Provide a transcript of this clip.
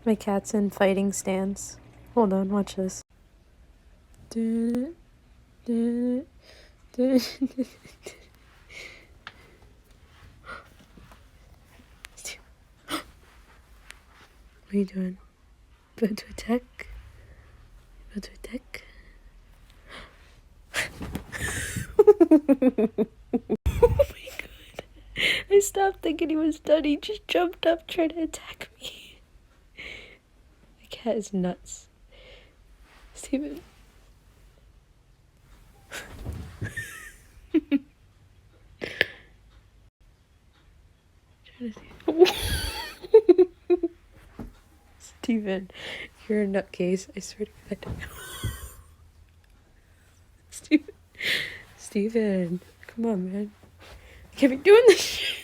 My cat's in fighting stance. Hold on, watch this. What are you doing? About to attack? About to attack? Oh my god. I stopped thinking he was done. He just jumped up trying to attack me. The cat is nuts. Steven. Steven, you're a nutcase. I swear to God. Steven, come on, man. I can't be doing this shit.